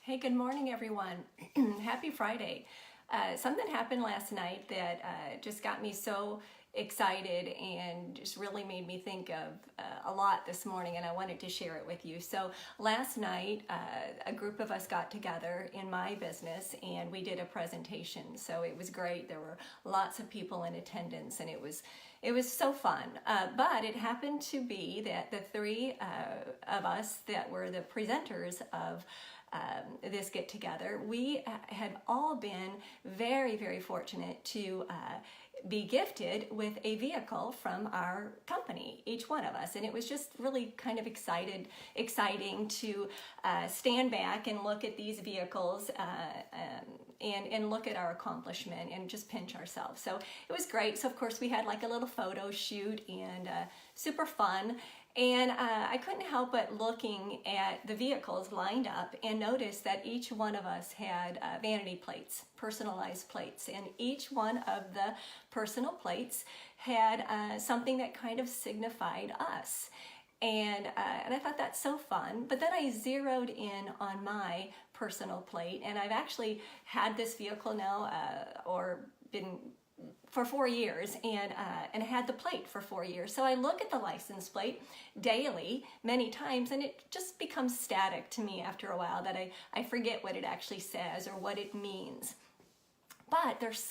Hey, good morning, everyone. Happy Friday. Something happened last night that just got me so excited and just really made me think of a lot this morning, and I wanted to share it with you. So last night, a group of us got together in my business and we did a presentation. So it was great. There were lots of people in attendance and it was so fun. But it happened to be that the three of us that were the presenters of this get together, we had all been very, very fortunate to be gifted with a vehicle from our company, each one of us. And it was just really kind of exciting to stand back and look at these vehicles and look at our accomplishment and just pinch ourselves. So it was great. So of course we had like a little photo shoot and super fun. And I couldn't help but looking at the vehicles lined up and notice that each one of us had vanity plates, personalized plates, and each one of the personal plates had something that kind of signified us. And I thought that's so fun. But then I zeroed in on my personal plate, and I've actually had this vehicle now or been for 4 years and had the plate for 4 years. So I look at the license plate daily, many times, and it just becomes static to me after a while that I forget what it actually says or what it means. But there's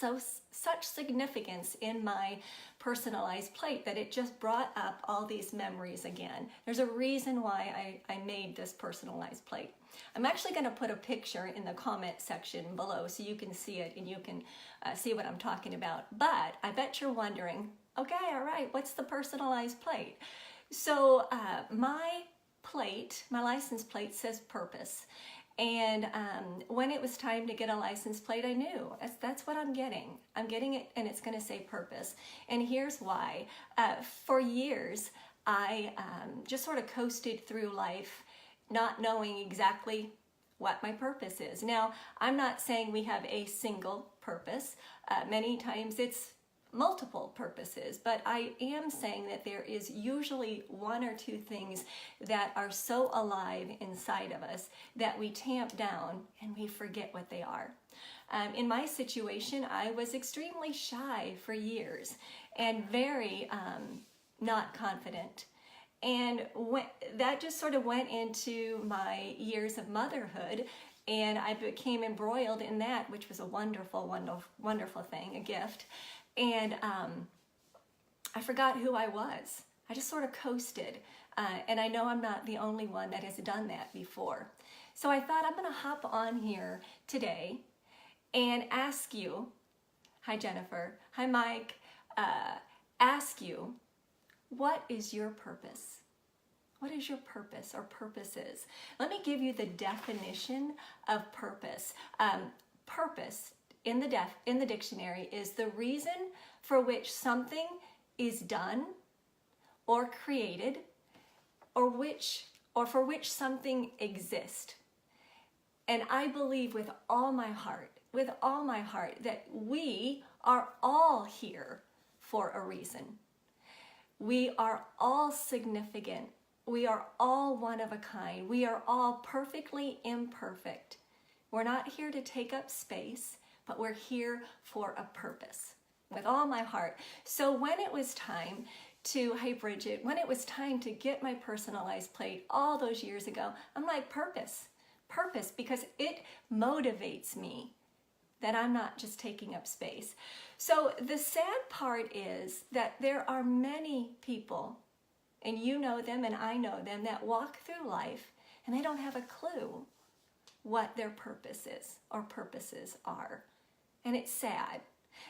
such significance in my personalized plate that it just brought up all these memories again. There's a reason why I made this personalized plate. I'm actually going to put a picture in the comment section below so you can see it and you can see what I'm talking about. But I bet you're wondering, okay, all right, what's the personalized plate? So my plate, my license plate says purpose. And when it was time to get a license plate, I knew that's what I'm getting. I'm getting it and it's going to say purpose. And here's why. For years, I just sort of coasted through life not knowing exactly what my purpose is. Now, I'm not saying we have a single purpose. Many times it's multiple purposes, but I am saying that there is usually one or two things that are so alive inside of us that we tamp down and we forget what they are. In my situation, I was extremely shy for years and very not confident. And that just sort of went into my years of motherhood, and I became embroiled in that, which was a wonderful, wonderful, wonderful thing, a gift. And I forgot who I was. I just sort of coasted. And I know I'm not the only one that has done that before. So I thought I'm going to hop on here today and ask you, hi Jennifer, hi Mike, ask you, what is your purpose? What is your purpose or purposes? Let me give you the definition of purpose. Purpose in the dictionary is the reason for which something is done or created or for which something exists. And I believe with all my heart that we are all here for a reason. We are all significant. We are all one of a kind. We are all perfectly imperfect. We're not here to take up space, but we're here for a purpose with all my heart. So when it was time to, hey Bridget, when it was time to get my personalized plate all those years ago, I'm like, purpose, because it motivates me that I'm not just taking up space. So the sad part is that there are many people, and you know them and I know them, that walk through life and they don't have a clue what their purpose is or purposes are. And it's sad.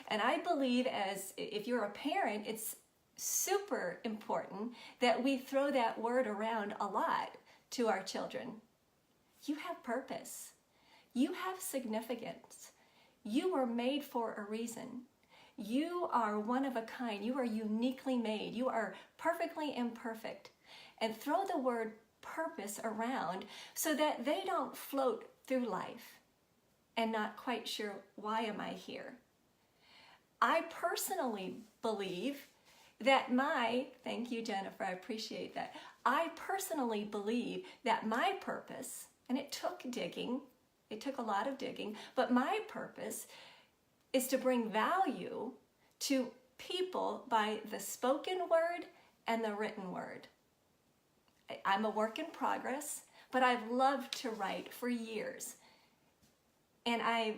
And I believe if you're a parent, it's super important that we throw that word around a lot to our children. You have purpose. You have significance. You were made for a reason. You are one of a kind. You are uniquely made. You are perfectly imperfect. And throw the word purpose around so that they don't float through life and not quite sure, why am I here? I personally believe that thank you Jennifer, I appreciate that. I personally believe that my purpose, and it took digging, It took a lot of digging, but my purpose is to bring value to people by the spoken word and the written word. I'm a work in progress, but I've loved to write for years. And I'm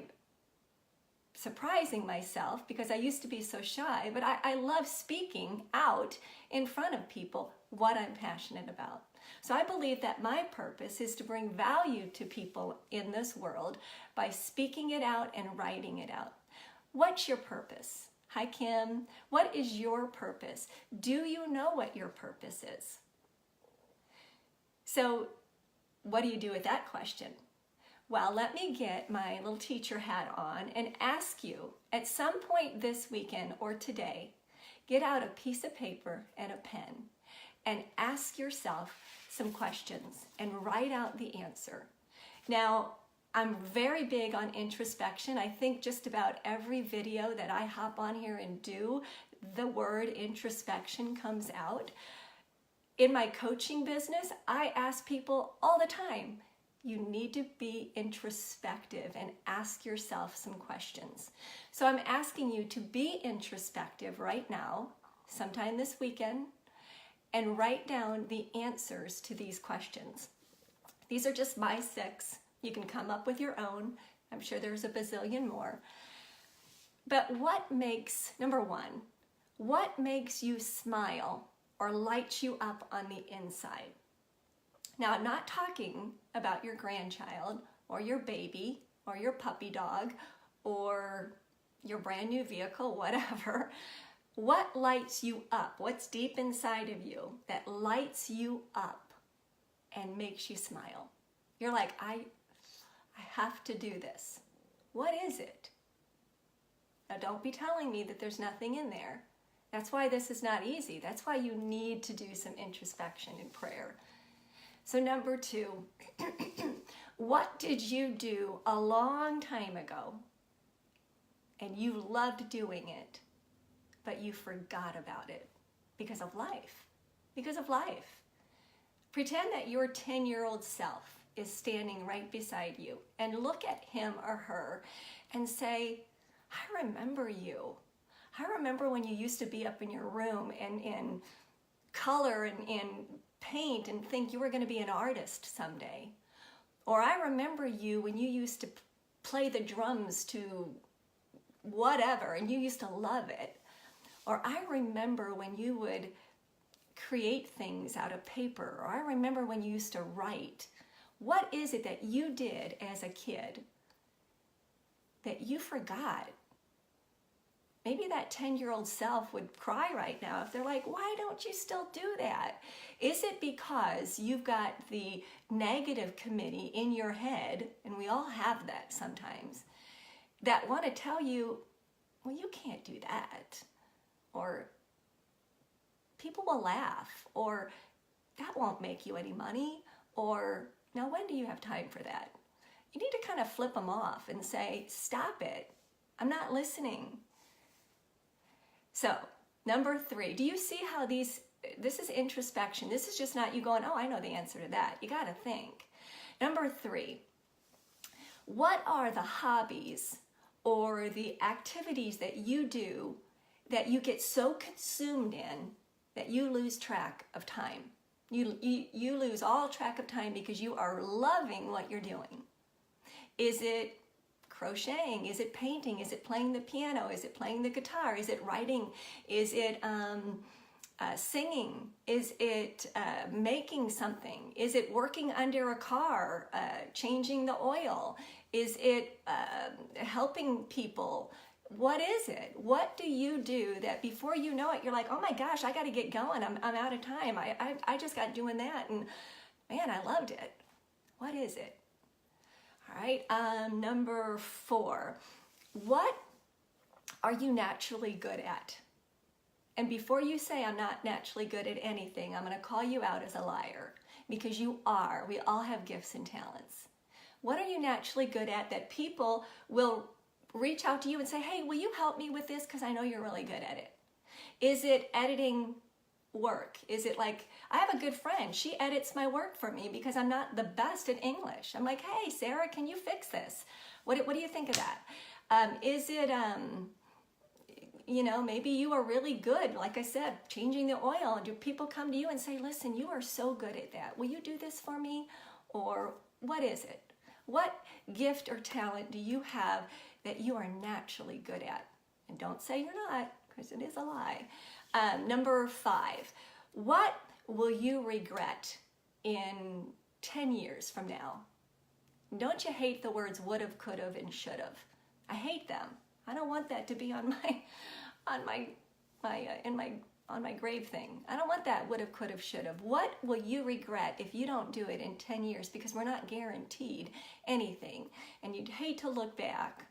surprising myself because I used to be so shy, but I love speaking out in front of people what I'm passionate about. So I believe that my purpose is to bring value to people in this world by speaking it out and writing it out. What's your purpose? Hi, Kim. What is your purpose? Do you know what your purpose is? So what do you do with that question? Well, let me get my little teacher hat on and ask you at some point this weekend or today, get out a piece of paper and a pen and ask yourself some questions and write out the answer. Now, I'm very big on introspection. I think just about every video that I hop on here and do, the word introspection comes out. In my coaching business, I ask people all the time, you need to be introspective and ask yourself some questions. So I'm asking you to be introspective right now, sometime this weekend, and write down the answers to these questions. These are just my 6. You can come up with your own. I'm sure there's a bazillion more. But number 1, what makes you smile or lights you up on the inside? Now, I'm not talking about your grandchild or your baby or your puppy dog or your brand new vehicle, whatever. What lights you up? What's deep inside of you that lights you up and makes you smile? You're like, I have to do this. What is it? Now, don't be telling me that there's nothing in there. That's why this is not easy. That's why you need to do some introspection and prayer. So number 2, what did you do a long time ago and you loved doing it, but you forgot about it because of life? Because of life. Pretend that your 10-year-old self is standing right beside you and look at him or her and say, I remember you. I remember when you used to be up in your room and in color and in paint and think you were going to be an artist someday. Or I remember you when you used to play the drums to whatever and you used to love it. Or I remember when you would create things out of paper. Or I remember when you used to write. What is it that you did as a kid that you forgot? Maybe that 10-year-old self would cry right now if they're like, why don't you still do that? Is it because you've got the negative committee in your head, and we all have that sometimes, that want to tell you, well, you can't do that, or people will laugh, or that won't make you any money, or now when do you have time for that? You need to kind of flip them off and say, stop it. I'm not listening. So, number 3, do you see how this is introspection. This is just not you going, oh, I know the answer to that. You got to think. Number 3, what are the hobbies or the activities that you do that you get so consumed in that you lose track of time? You lose all track of time because you are loving what you're doing. Is it crocheting? Is it painting? Is it playing the piano? Is it playing the guitar? Is it writing? Is it singing? Is it making something? Is it working under a car, changing the oil? Is it helping people? What is it? What do you do that before you know it, you're like, oh my gosh, I got to get going. I'm out of time. I just got doing that, and man, I loved it. What is it? All right, number 4, what are you naturally good at? And before you say I'm not naturally good at anything, I'm going to call you out as a liar, because you are. We all have gifts and talents. What are you naturally good at that people will reach out to you and say, hey, will you help me with this because I know you're really good at it? Is it editing work? Is it like, I have a good friend, she edits my work for me because I'm not the best at English. I'm like, hey, Sarah, can you fix this? What do you think of that? Is it, you know, maybe you are really good, like I said, changing the oil, and do people come to you and say, listen, you are so good at that. Will you do this for me? Or what is it? What gift or talent do you have that you are naturally good at? And don't say you're not, because it is a lie. Number 5, what will you regret in 10 years from now? Don't you hate the words would've, could've, and should've? I hate them. I don't want that to be on my grave thing. I don't want that would've, could've, should've. What will you regret if you don't do it in 10 years? Because we're not guaranteed anything. And you'd hate to look back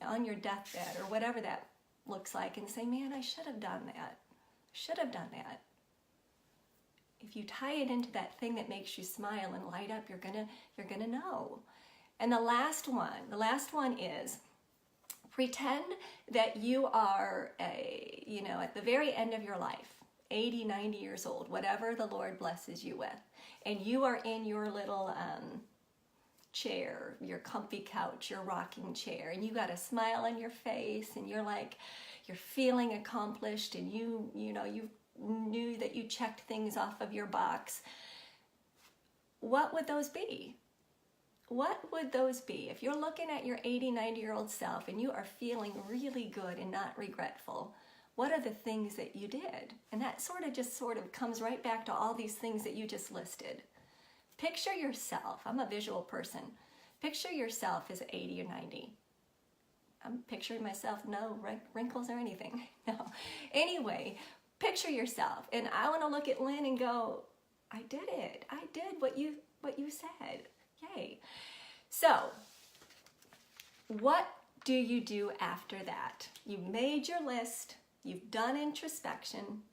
on your deathbed or whatever that looks like and say, man, I should have done that. Should have done that. If you tie it into that thing that makes you smile and light up, you're gonna know. And the last one is, pretend that you are at the very end of your life, 80, 90 years old, whatever the Lord blesses you with, and you are in your little chair, your comfy couch, your rocking chair, and you got a smile on your face, and you're feeling accomplished, and you knew that you checked things off of your box. What would those be? What would those be? If you're looking at your 80, 90-year-old self and you are feeling really good and not regretful, what are the things that you did? And that sort of comes right back to all these things that you just listed. Picture yourself. I'm a visual person. Picture yourself as 80 or 90. I'm picturing myself, no wrinkles or anything. No. Anyway, picture yourself. And I want to look at Lynn and go, I did it. I did what you said. Yay. So, what do you do after that? You've made your list. You've done introspection.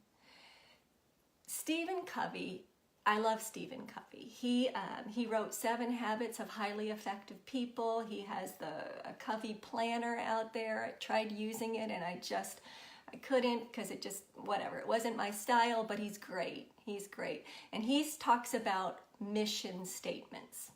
Stephen Covey, I love Stephen Covey. He wrote 7 Habits of Highly Effective People. He has a Covey planner out there. I tried using it and I couldn't because it wasn't my style, but he's great. He's great. And he talks about mission statements.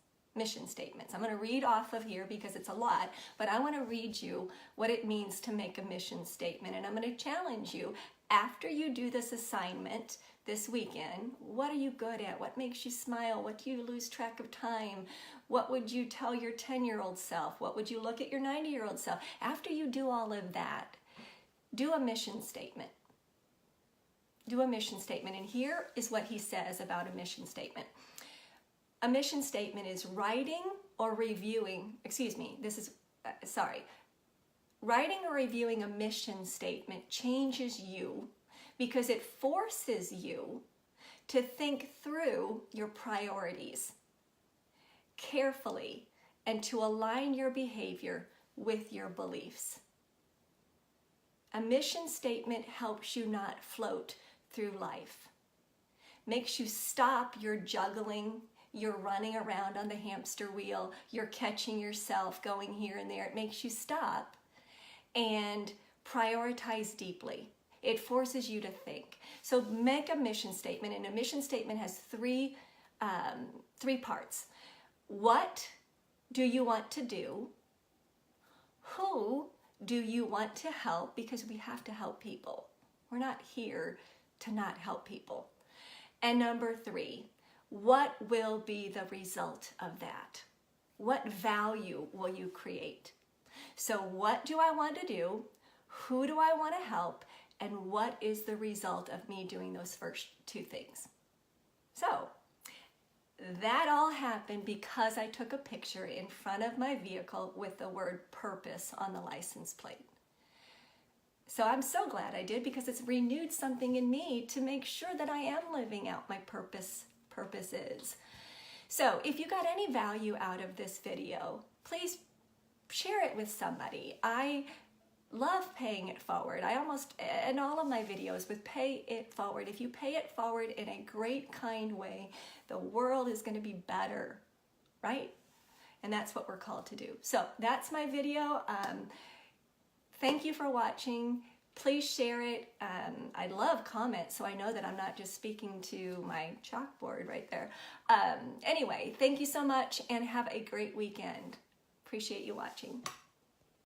I'm going to read off of here because it's a lot, but I want to read you what it means to make a mission statement. And I'm going to challenge you, after you do this assignment this weekend, what are you good at? What makes you smile? What do you lose track of time? What would you tell your 10-year-old self? What would you look at your 90-year-old self? After you do all of that, do a mission statement. Do a mission statement. And here is what he says about a mission statement. A mission statement is writing or reviewing a mission statement changes you because it forces you to think through your priorities carefully and to align your behavior with your beliefs. A mission statement helps you not float through life, makes you stop your juggling. You're running around on the hamster wheel. You're catching yourself going here and there. It makes you stop and prioritize deeply. It forces you to think. So make a mission statement, and a mission statement has three parts. What do you want to do? Who do you want to help? Because we have to help people. We're not here to not help people. And number 3, what will be the result of that? What value will you create? So what do I want to do? Who do I want to help? And what is the result of me doing those first 2 things? So that all happened because I took a picture in front of my vehicle with the word purpose on the license plate. So I'm so glad I did, because it's renewed something in me to make sure that I am living out my purposes. So if you got any value out of this video, please share it with somebody. I love paying it forward. I almost, in all of my videos with pay it forward, if you pay it forward in a great, kind way, the world is going to be better, right? And that's what we're called to do. So that's my video. Thank you for watching. Please share it. I love comments, so I know that I'm not just speaking to my chalkboard right there. Anyway, thank you so much and have a great weekend. Appreciate you watching.